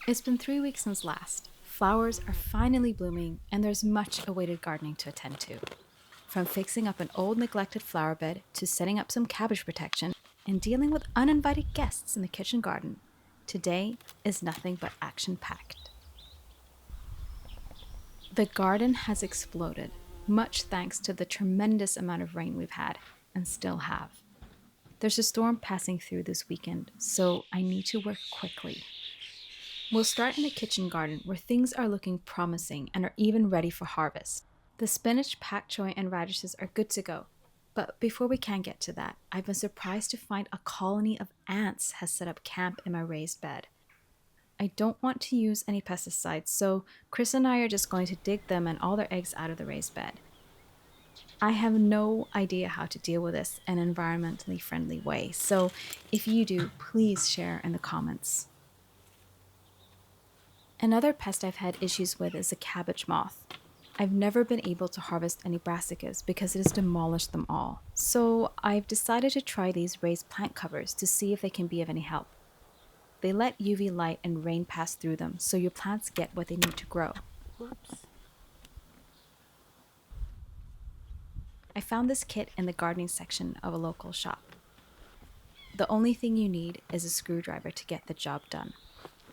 It's been 3 weeks since last. Flowers are finally blooming, and there's much awaited gardening to attend to. From fixing up an old neglected flower bed to setting up some cabbage protection and dealing with uninvited guests in the kitchen garden, today is nothing but action packed. The garden has exploded, much thanks to the tremendous amount of rain we've had and still have. There's a storm passing through this weekend, so I need to work quickly. We'll start in the kitchen garden where things are looking promising and are even ready for harvest. The spinach, pak choi, and radishes are good to go. But before we can get to that, I've been surprised to find a colony of ants has set up camp in my raised bed. I don't want to use any pesticides, so Chris and I are just going to dig them and all their eggs out of the raised bed. I have no idea how to deal with this in an environmentally friendly way, so if you do, please share in the comments. Another pest I've had issues with is the cabbage moth. I've never been able to harvest any brassicas because it has demolished them all, so I've decided to try these raised plant covers to see if they can be of any help. They let UV light and rain pass through them, so your plants get what they need to grow. Oops. I found this kit in the gardening section of a local shop. The only thing you need is a screwdriver to get the job done,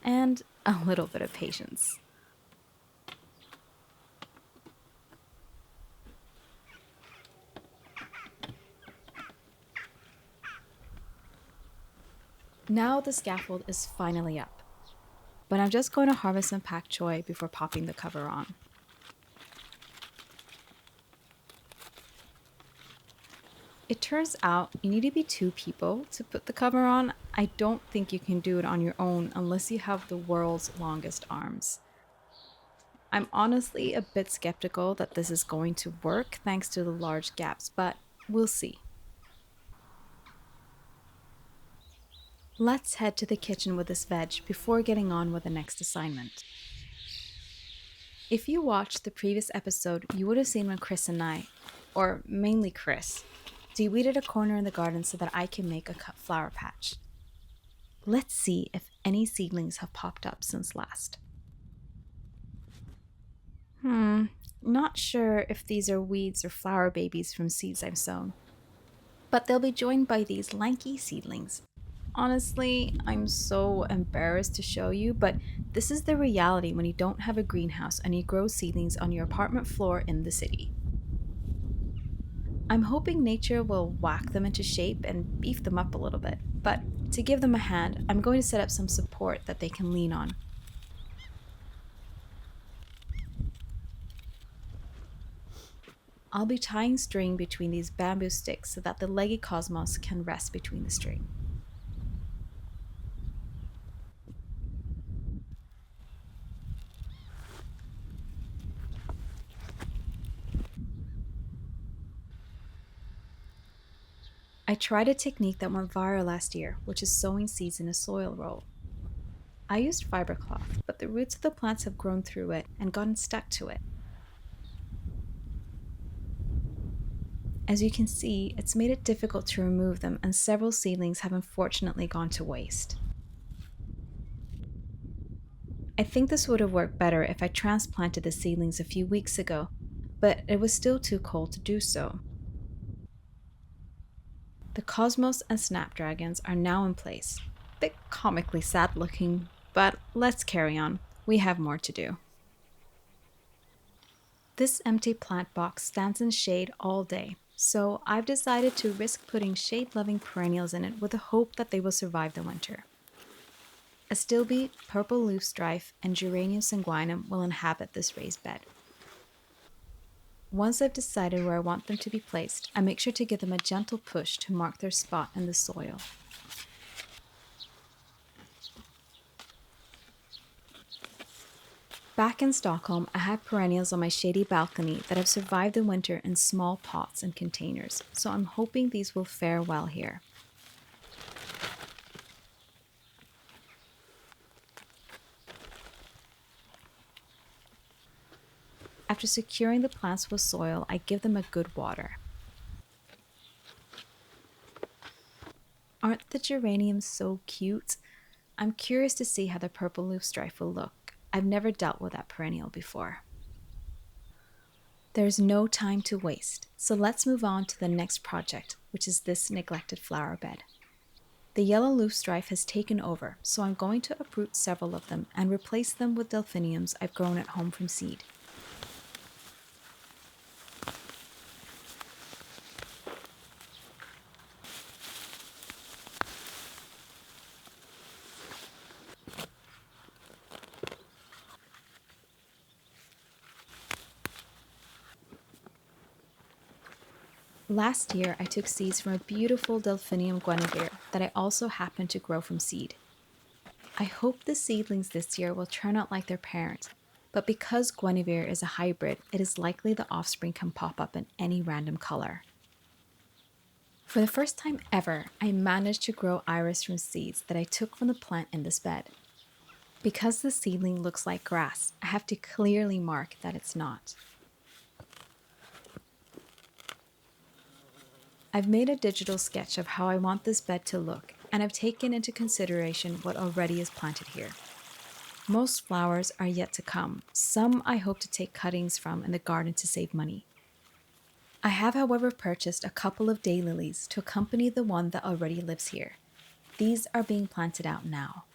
and a little bit of patience. Now the scaffold is finally up, but I'm just going to harvest some pak choi before popping the cover on. It turns out you need to be 2 people to put the cover on. I don't think you can do it on your own unless you have the world's longest arms. I'm honestly a bit skeptical that this is going to work thanks to the large gaps, but we'll see. Let's head to the kitchen with this veg before getting on with the next assignment. If you watched the previous episode, you would have seen when Chris and I, or mainly Chris, de-weeded a corner in the garden so that I can make a cut flower patch. Let's see if any seedlings have popped up since last. Not sure if these are weeds or flower babies from seeds I've sown. But they'll be joined by these lanky seedlings. Honestly, I'm so embarrassed to show you, but this is the reality when you don't have a greenhouse and you grow seedlings on your apartment floor in the city. I'm hoping nature will whack them into shape and beef them up a little bit, but to give them a hand, I'm going to set up some support that they can lean on. I'll be tying string between these bamboo sticks so that the leggy cosmos can rest between the string. I tried a technique that went viral last year, which is sowing seeds in a soil roll. I used fiber cloth, but the roots of the plants have grown through it and gotten stuck to it. As you can see, it's made it difficult to remove them, and several seedlings have unfortunately gone to waste. I think this would have worked better if I transplanted the seedlings a few weeks ago, but it was still too cold to do so. The cosmos and snapdragons are now in place. A bit comically sad looking, but let's carry on. We have more to do. This empty plant box stands in shade all day, so I've decided to risk putting shade-loving perennials in it with the hope that they will survive the winter. Astilbe, purple loosestrife, and geranium sanguinum will inhabit this raised bed. Once I've decided where I want them to be placed, I make sure to give them a gentle push to mark their spot in the soil. Back in Stockholm, I have perennials on my shady balcony that have survived the winter in small pots and containers, so I'm hoping these will fare well here. After securing the plants with soil, I give them a good water. Aren't the geraniums so cute? I'm curious to see how the purple leaf strife will look. I've never dealt with that perennial before. There's no time to waste, so let's move on to the next project, which is this neglected flower bed. The yellow leaf strife has taken over, so I'm going to uproot several of them and replace them with delphiniums I've grown at home from seed. Last year, I took seeds from a beautiful Delphinium Guinevere that I also happened to grow from seed. I hope the seedlings this year will turn out like their parent, but because Guinevere is a hybrid, it is likely the offspring can pop up in any random color. For the first time ever, I managed to grow iris from seeds that I took from the plant in this bed. Because the seedling looks like grass, I have to clearly mark that it's not. I've made a digital sketch of how I want this bed to look, and I've taken into consideration what already is planted here. Most flowers are yet to come. Some I hope to take cuttings from in the garden to save money. I have, however, purchased a couple of daylilies to accompany the one that already lives here. These are being planted out now.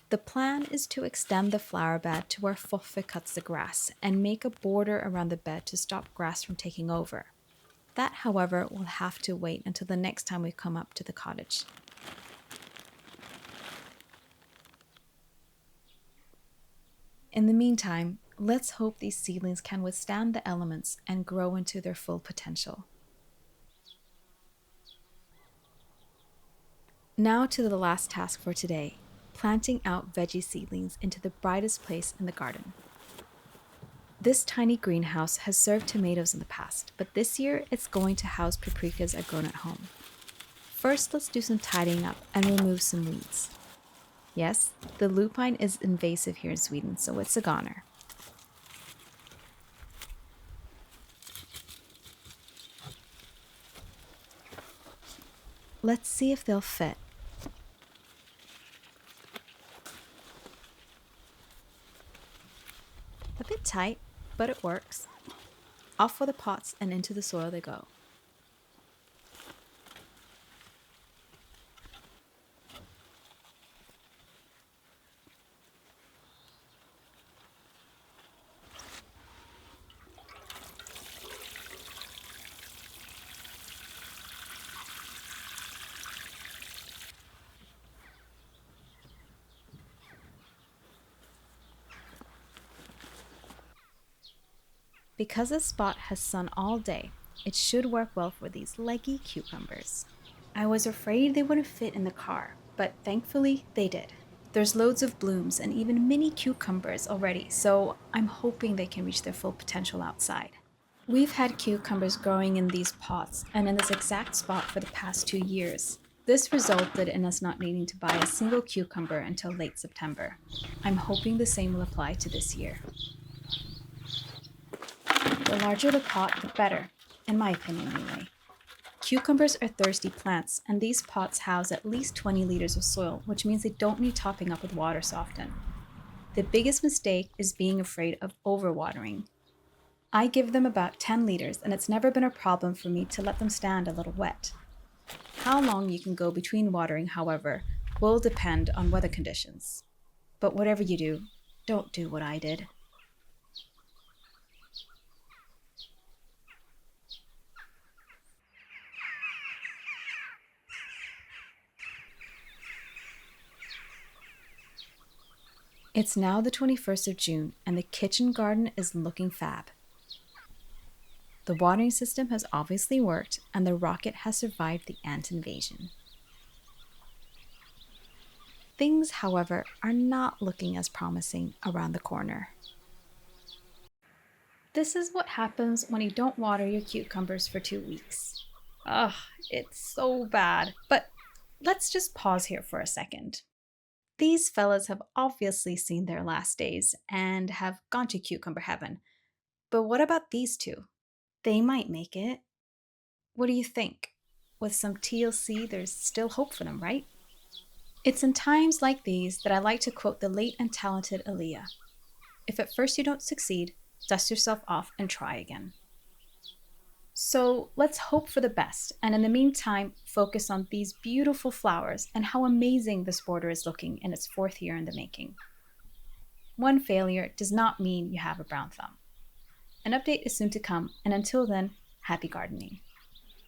The plan is to extend the flower bed to where Foffe cuts the grass and make a border around the bed to stop grass from taking over. That, however, will have to wait until the next time we come up to the cottage. In the meantime, let's hope these seedlings can withstand the elements and grow into their full potential. Now to the last task for today, planting out veggie seedlings into the brightest place in the garden. This tiny greenhouse has served tomatoes in the past, but this year it's going to house paprikas I've grown at home. First, let's do some tidying up and remove some weeds. Yes, the lupine is invasive here in Sweden, so it's a goner. Let's see if they'll fit. A bit tight, but it works. Off with the pots and into the soil they go. Because this spot has sun all day, it should work well for these leggy cucumbers. I was afraid they wouldn't fit in the car, but thankfully they did. There's loads of blooms and even mini cucumbers already, so I'm hoping they can reach their full potential outside. We've had cucumbers growing in these pots and in this exact spot for the past 2 years. This resulted in us not needing to buy a single cucumber until late September. I'm hoping the same will apply to this year. The larger the pot, the better, in my opinion anyway. Cucumbers are thirsty plants, and these pots house at least 20 liters of soil, which means they don't need topping up with water so often. The biggest mistake is being afraid of overwatering. I give them about 10 liters, and it's never been a problem for me to let them stand a little wet. How long you can go between watering, however, will depend on weather conditions. But whatever you do, don't do what I did. It's now the 21st of June, and the kitchen garden is looking fab. The watering system has obviously worked, and the rocket has survived the ant invasion. Things, however, are not looking as promising around the corner. This is what happens when you don't water your cucumbers for 2 weeks. Ugh, it's so bad. But let's just pause here for a second. These fellas have obviously seen their last days and have gone to cucumber heaven. But what about these two? They might make it. What do you think? with some TLC, there's still hope for them, right? It's in times like these that I like to quote the late and talented Aaliyah. If at first you don't succeed, dust yourself off and try again. So let's hope for the best, and in the meantime, focus on these beautiful flowers and how amazing this border is looking in its fourth year in the making. One failure does not mean you have a brown thumb. An update is soon to come, and until then, happy gardening.